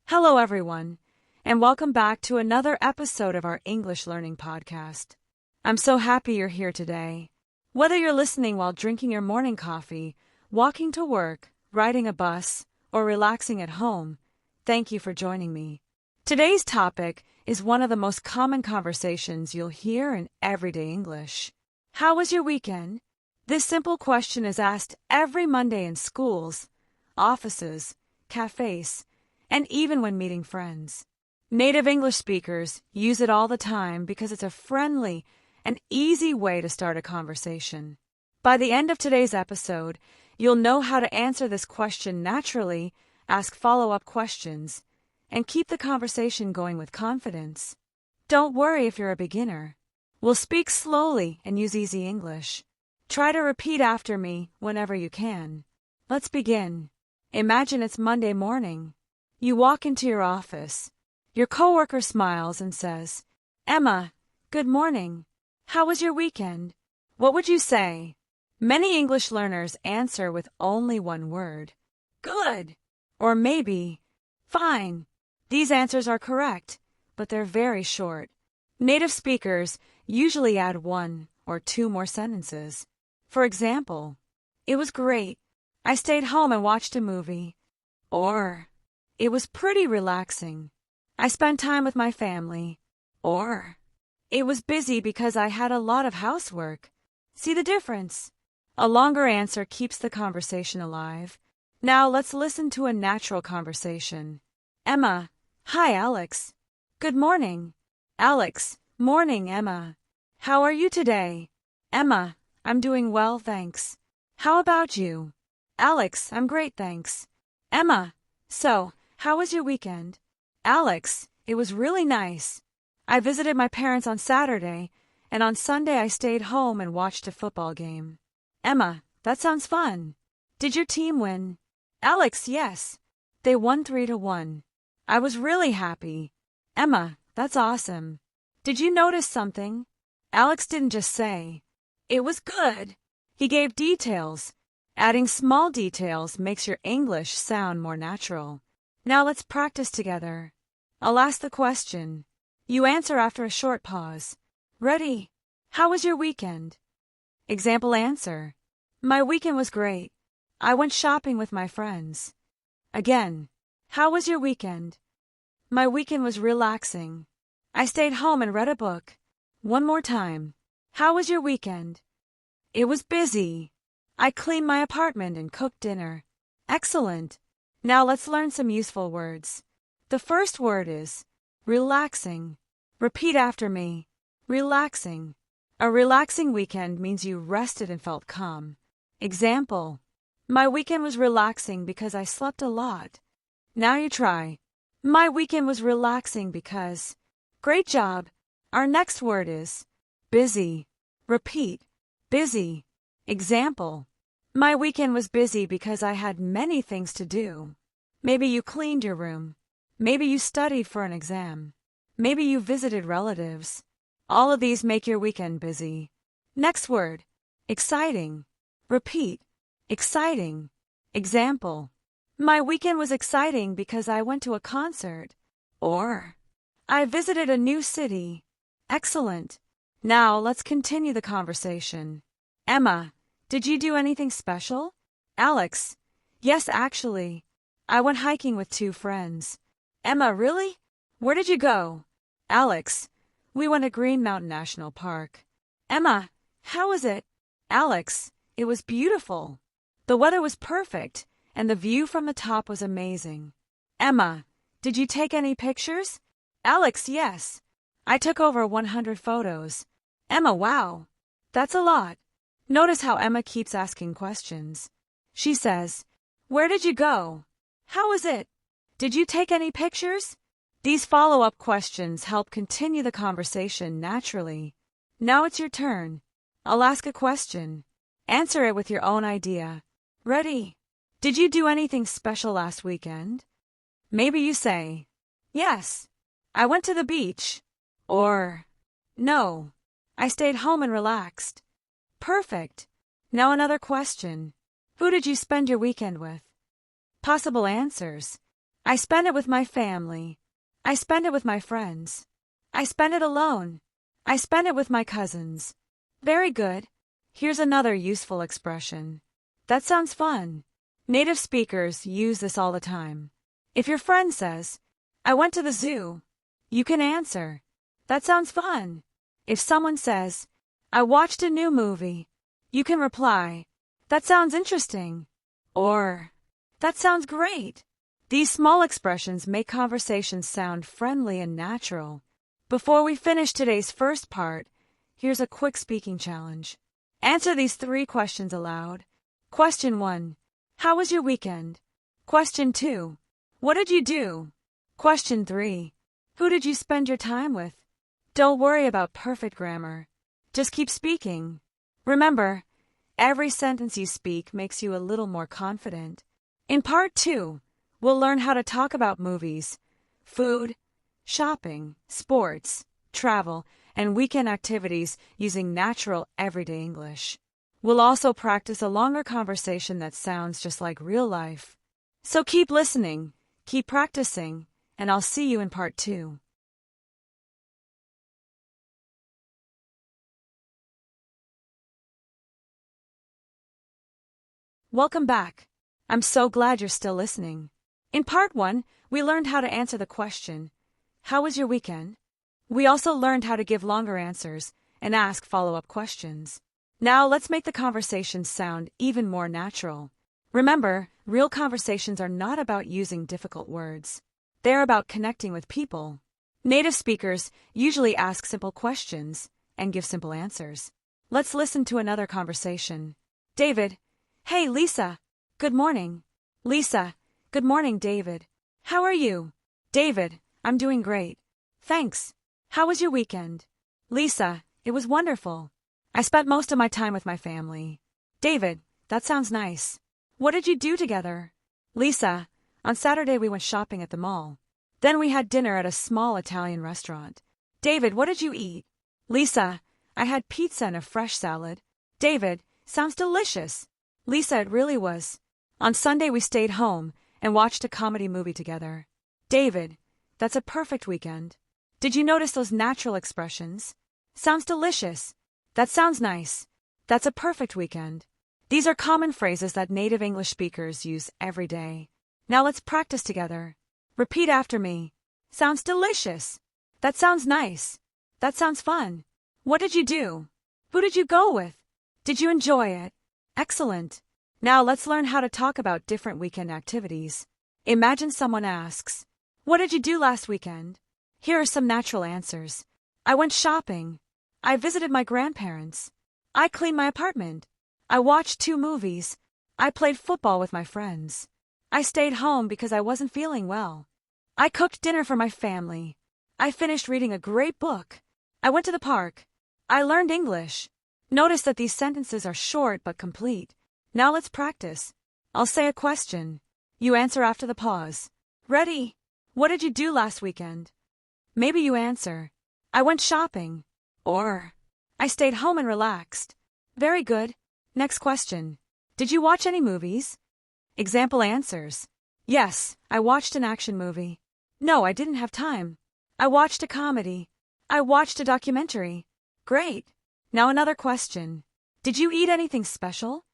Hello, everyone, and welcome back to another episode of our English Learning Podcast. I'm so happy you're here today. Whether you're listening while drinking your morning coffee, walking to work, riding a bus, or relaxing at home, thank you for joining me. Today's topic is one of the most common conversations you'll hear in everyday English. How was your weekend? This simple question is asked every Monday in schools, offices, cafes, and even when meeting friends. Native English speakers use it all the time because it's a friendly and easy way to start a conversation. By the end of today's episode, you'll know how to answer this question naturally, ask follow-up questions, and keep the conversation going with confidence. Don't worry if you're a beginner. We'll speak slowly and use easy English. Try to repeat after me whenever you can. Let's begin. Imagine it's Monday morning. You walk into your office. Your coworker smiles and says, "Emma, good morning. How was your weekend?" What would you say? Many English learners answer with only one word, "Good," or maybe, "Fine." These answers are correct, but they're very short. Native speakers usually add one or two more sentences. For example, "It was great. I stayed home and watched a movie." Or, "It was pretty relaxing. I spent time with my family." Or, "It was busy because I had a lot of housework." See the difference? A longer answer keeps the conversation alive. Now let's listen to a natural conversation. Emma, "Hi, Alex." "Good morning." Alex, "Morning, Emma. How are you today?" Emma, "I'm doing well, thanks. How about you?" Alex, "I'm great, thanks." Emma, "So, how was your weekend?" Alex, "It was really nice. I visited my parents on Saturday, and on Sunday I stayed home and watched a football game." Emma, "That sounds fun. Did your team win?" Alex, "Yes. They won 3-1. I was really happy." Emma, "That's awesome. Did you notice something?" Alex didn't just say, "It was good." He gave details. Adding small details makes your English sound more natural. Now let's practice together. I'll ask the question. You answer after a short pause. Ready? How was your weekend? Example answer. My weekend was great. I went shopping with my friends. Again. How was your weekend? My weekend was relaxing. I stayed home and read a book. One more time. How was your weekend? It was busy. I cleaned my apartment and cooked dinner. Excellent. Now let's learn some useful words. The first word is relaxing. Repeat after me. Relaxing. A relaxing weekend means you rested and felt calm. Example. My weekend was relaxing because I slept a lot. Now you try. My weekend was relaxing because. Great job. Our next word is busy. Repeat. Busy. Example. My weekend was busy because I had many things to do. Maybe you cleaned your room. Maybe you studied for an exam. Maybe you visited relatives. All of these make your weekend busy. Next word. Exciting. Repeat. Exciting. Example. My weekend was exciting because I went to a concert. Or, I visited a new city. Excellent. Now let's continue the conversation. Emma, did you do anything special? Alex, yes, actually. I went hiking with 2 friends. Emma, really? Where did you go? Alex, we went to Green Mountain National Park. Emma, how was it? Alex, it was beautiful. The weather was perfect, and the view from the top was amazing. Emma, did you take any pictures? Alex, yes. I took over 100 photos. Emma, wow. That's a lot. Notice how Emma keeps asking questions. She says, "Where did you go? How was it? Did you take any pictures?" These follow-up questions help continue the conversation naturally. Now it's your turn. I'll ask a question. Answer it with your own idea. Ready? Did you do anything special last weekend? Maybe you say, "Yes, I went to the beach." Or, "No, I stayed home and relaxed." Perfect. Now another question. Who did you spend your weekend with? Possible answers. I spend it with my family. I spend it with my friends. I spend it alone. I spend it with my cousins. Very good. Here's another useful expression. That sounds fun. Native speakers use this all the time. If your friend says, I went to the zoo, you can answer, that sounds fun. If someone says, I watched a new movie, you can reply, that sounds interesting, or, that sounds great. These small expressions make conversations sound friendly and natural. Before we finish today's first part, here's a quick speaking challenge. Answer these 3 questions aloud. Question 1. How was your weekend? Question 2. What did you do? Question 3. Who did you spend your time with? Don't worry about perfect grammar. Just keep speaking. Remember, every sentence you speak makes you a little more confident. In part 2, we'll learn how to talk about movies, food, shopping, sports, travel, and weekend activities using natural everyday English. We'll also practice a longer conversation that sounds just like real life. So keep listening, keep practicing, and I'll see you in part 2. Welcome back. I'm so glad you're still listening. In part 1, we learned how to answer the question, how was your weekend? We also learned how to give longer answers and ask follow-up questions. Now let's make the conversation sound even more natural. Remember, real conversations are not about using difficult words. They're about connecting with people. Native speakers usually ask simple questions and give simple answers. Let's listen to another conversation. David, hey Lisa, good morning. Lisa, good morning David. How are you? David, I'm doing great. Thanks. How was your weekend? Lisa, it was wonderful. I spent most of my time with my family. David, that sounds nice. What did you do together? Lisa, on Saturday we went shopping at the mall. Then we had dinner at a small Italian restaurant. David, what did you eat? Lisa, I had pizza and a fresh salad. David, sounds delicious. Lisa, it really was. On Sunday we stayed home and watched a comedy movie together. David, that's a perfect weekend. Did you notice those natural expressions? Sounds delicious. That sounds nice. That's a perfect weekend. These are common phrases that native English speakers use every day. Now let's practice together. Repeat after me. Sounds delicious. That sounds nice. That sounds fun. What did you do? Who did you go with? Did you enjoy it? Excellent. Now let's learn how to talk about different weekend activities. Imagine someone asks, what did you do last weekend? Here are some natural answers. I went shopping. I visited my grandparents. I cleaned my apartment. I watched 2 movies. I played football with my friends. I stayed home because I wasn't feeling well. I cooked dinner for my family. I finished reading a great book. I went to the park. I learned English. Notice that these sentences are short but complete. Now let's practice. I'll say a question. You answer after the pause. Ready? What did you do last weekend? Maybe you answer, I went shopping. Or, I stayed home and relaxed. Very good. Next question. Did you watch any movies? Example answers. Yes, I watched an action movie. No, I didn't have time. I watched a comedy. I watched a documentary. Great. Now another question. Did you eat anything special?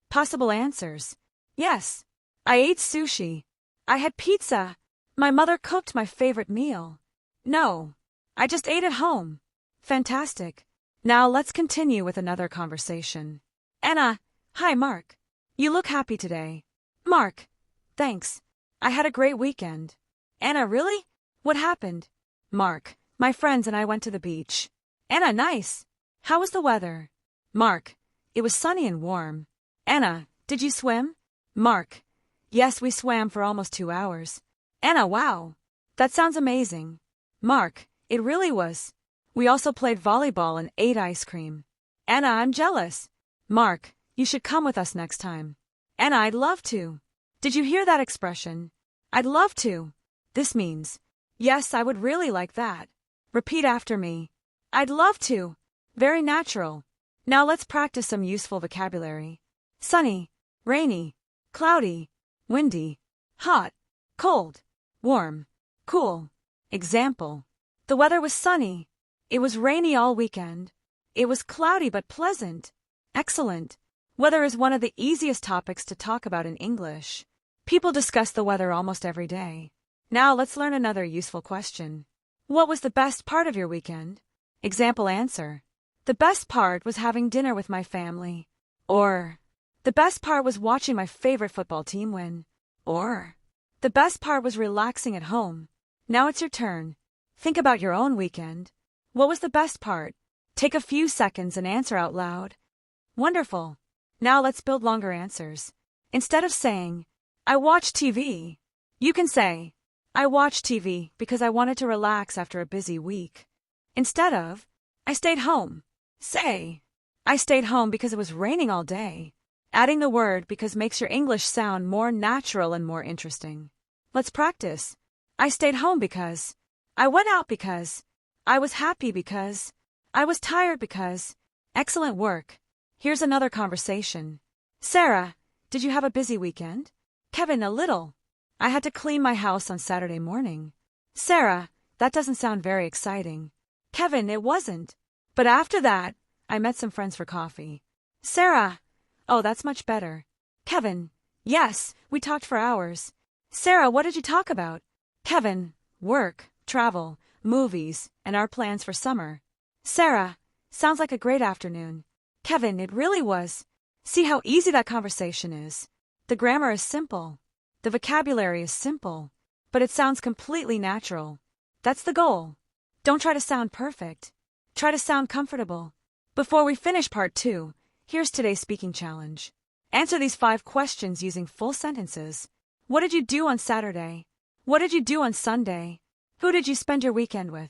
Possible answers. Yes. I ate sushi. I had pizza. My mother cooked my favorite meal. No. I just ate at home. Fantastic. Now let's continue with another conversation. Anna, hi Mark. You look happy today. Mark, thanks. I had a great weekend. Anna, really? What happened? Mark, my friends and I went to the beach. Anna, nice. How was the weather? Mark, it was sunny and warm. Anna, did you swim? Mark, yes, we swam for almost 2 hours. Anna, wow. That sounds amazing. Mark, it really was. We also played volleyball and ate ice cream. Anna, I'm jealous. Mark, you should come with us next time. Anna, I'd love to. Did you hear that expression? I'd love to. This means, yes, I would really like that. Repeat after me. I'd love to. Very natural. Now let's practice some useful vocabulary. Sunny, rainy, cloudy, windy, hot, cold. warm, cool. Example. The weather was sunny. It was rainy all weekend. It was cloudy but pleasant. Excellent. Weather is one of the easiest topics to talk about in English. People discuss the weather almost every day. Now let's learn another useful question. What was the best part of your weekend? Example answer. The best part was having dinner with my family. Or, the best part was watching my favorite football team win. Or, the best part was relaxing at home. Now it's your turn. Think about your own weekend. What was the best part? Take a few seconds and answer out loud. Wonderful. Now let's build longer answers. Instead of saying, I watched TV, you can say, I watched TV because I wanted to relax after a busy week. Instead of, I stayed home, say, I stayed home because it was raining all day. Adding the word because makes your English sound more natural and more interesting. Let's practice. I stayed home because, I went out because, I was happy because, I was tired because. Excellent work. Here's another conversation. Sarah, did you have a busy weekend? Kevin, a little. I had to clean my house on Saturday morning. Sarah, that doesn't sound very exciting. Kevin, it wasn't. But after that, I met some friends for coffee. Sarah, oh, that's much better. Kevin, yes, we talked for hours. Sarah, what did you talk about? Kevin, work, travel, movies, and our plans for summer. Sarah, sounds like a great afternoon. Kevin, it really was. See how easy that conversation is. The grammar is simple. The vocabulary is simple. But it sounds completely natural. That's the goal. Don't try to sound perfect. Try to sound comfortable. Before we finish part 2, here's today's speaking challenge. Answer these 5 questions using full sentences. What did you do on Saturday? What did you do on Sunday? Who did you spend your weekend with?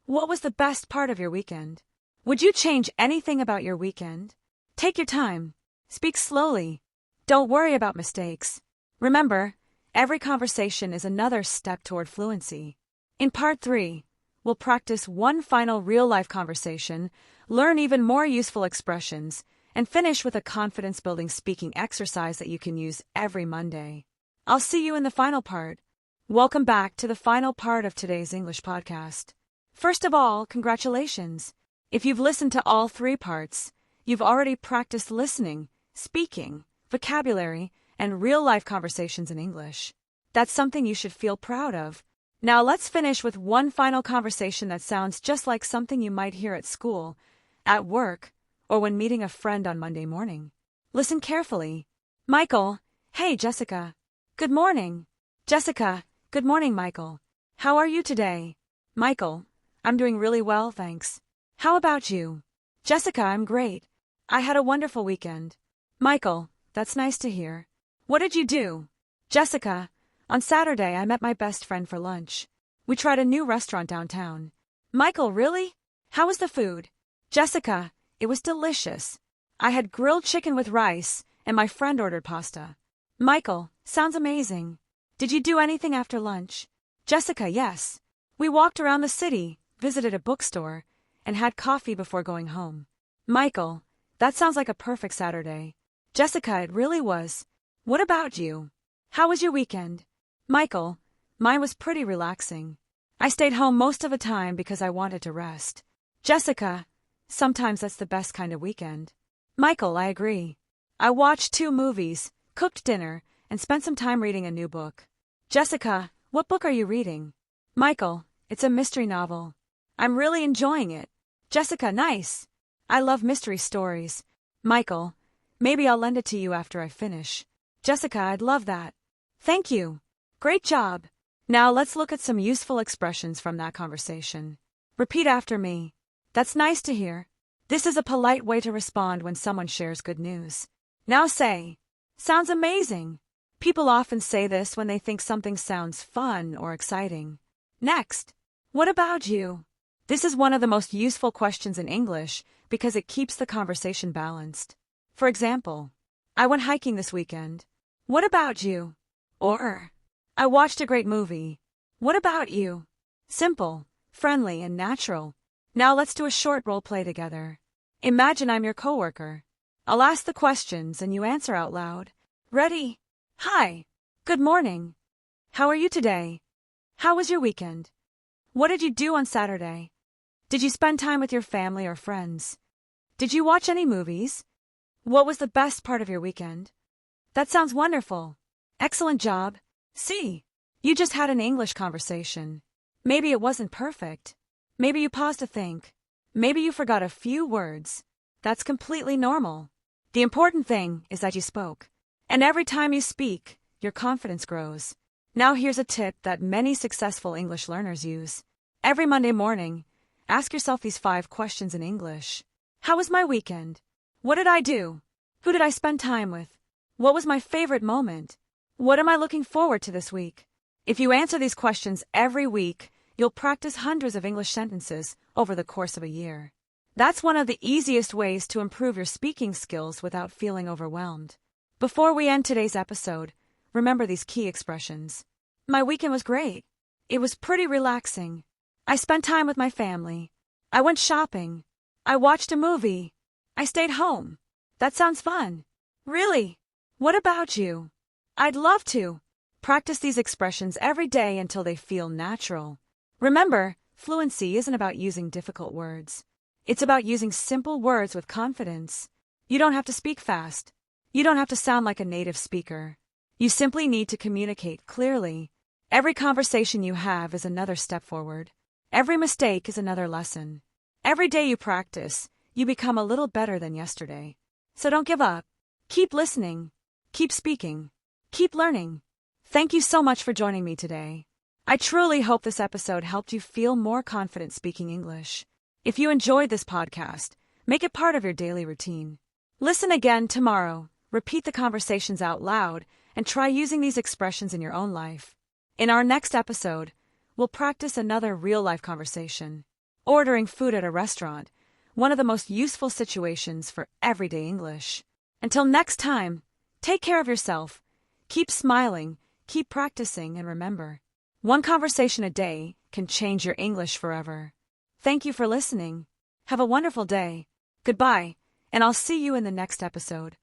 What was the best part of your weekend? Would you change anything about your weekend? Take your time. Speak slowly. Don't worry about mistakes. Remember, every conversation is another step toward fluency. In part 3, we'll practice one final real-life conversation, learn even more useful expressions, and finish with a confidence-building speaking exercise that you can use every Monday. I'll see you in the final part. Welcome back to the final part of today's English podcast. First of all, congratulations. If you've listened to all 3 parts, you've already practiced listening, speaking, vocabulary, and real-life conversations in English. That's something you should feel proud of. Now let's finish with one final conversation that sounds just like something you might hear at school, at work, or when meeting a friend on Monday morning. Listen carefully. Michael, hey Jessica. Good morning. Jessica, good morning Michael. How are you today? Michael, I'm doing really well, thanks. How about you? Jessica, I'm great. I had a wonderful weekend. Michael, that's nice to hear. What did you do? Jessica, on Saturday I met my best friend for lunch. We tried a new restaurant downtown. Michael, really? How was the food? Jessica, it was delicious. I had grilled chicken with rice, and my friend ordered pasta. Michael, sounds amazing. Did you do anything after lunch? Jessica, yes. We walked around the city, visited a bookstore, and had coffee before going home. Michael, that sounds like a perfect Saturday. Jessica, it really was. What about you? How was your weekend? Michael, mine was pretty relaxing. I stayed home most of the time because I wanted to rest. Jessica, sometimes that's the best kind of weekend. Michael, I agree. I watched 2 movies, cooked dinner, and spent some time reading a new book. Jessica, what book are you reading? Michael, it's a mystery novel. I'm really enjoying it. Jessica, nice. I love mystery stories. Michael, maybe I'll lend it to you after I finish. Jessica, I'd love that. Thank you. Great job. Now let's look at some useful expressions from that conversation. Repeat after me. That's nice to hear. This is a polite way to respond when someone shares good news. Now say, sounds amazing. People often say this when they think something sounds fun or exciting. Next, what about you? This is one of the most useful questions in English because it keeps the conversation balanced. For example, I went hiking this weekend. What about you? Or, I watched a great movie. What about you? Simple, friendly, and natural. Now let's do a short role play together. Imagine I'm your coworker. I'll ask the questions and you answer out loud. Ready? Hi. Good morning. How are you today? How was your weekend? What did you do on Saturday? Did you spend time with your family or friends? Did you watch any movies? What was the best part of your weekend? That sounds wonderful. Excellent job. See, you just had an English conversation. Maybe it wasn't perfect. Maybe you paused to think. Maybe you forgot a few words. That's completely normal. The important thing is that you spoke. And every time you speak, your confidence grows. Now here's a tip that many successful English learners use. Every Monday morning, ask yourself these 5 questions in English. How was my weekend? What did I do? Who did I spend time with? What was my favorite moment? What am I looking forward to this week? If you answer these questions every week, you'll practice hundreds of English sentences over the course of a year. That's one of the easiest ways to improve your speaking skills without feeling overwhelmed. Before we end today's episode, remember these key expressions. My weekend was great. It was pretty relaxing. I spent time with my family. I went shopping. I watched a movie. I stayed home. That sounds fun. Really? What about you? I'd love to. Practice these expressions every day until they feel natural. Remember, fluency isn't about using difficult words. It's about using simple words with confidence. You don't have to speak fast. You don't have to sound like a native speaker. You simply need to communicate clearly. Every conversation you have is another step forward. Every mistake is another lesson. Every day you practice, you become a little better than yesterday. So don't give up. Keep listening. Keep speaking. Keep learning. Thank you so much for joining me today. I truly hope this episode helped you feel more confident speaking English. If you enjoyed this podcast, make it part of your daily routine. Listen again tomorrow, repeat the conversations out loud, and try using these expressions in your own life. In our next episode, we'll practice another real-life conversation. Ordering food at a restaurant, one of the most useful situations for everyday English. Until next time, take care of yourself. Keep smiling, keep practicing, and remember, one conversation a day can change your English forever. Thank you for listening. Have a wonderful day. Goodbye, and I'll see you in the next episode.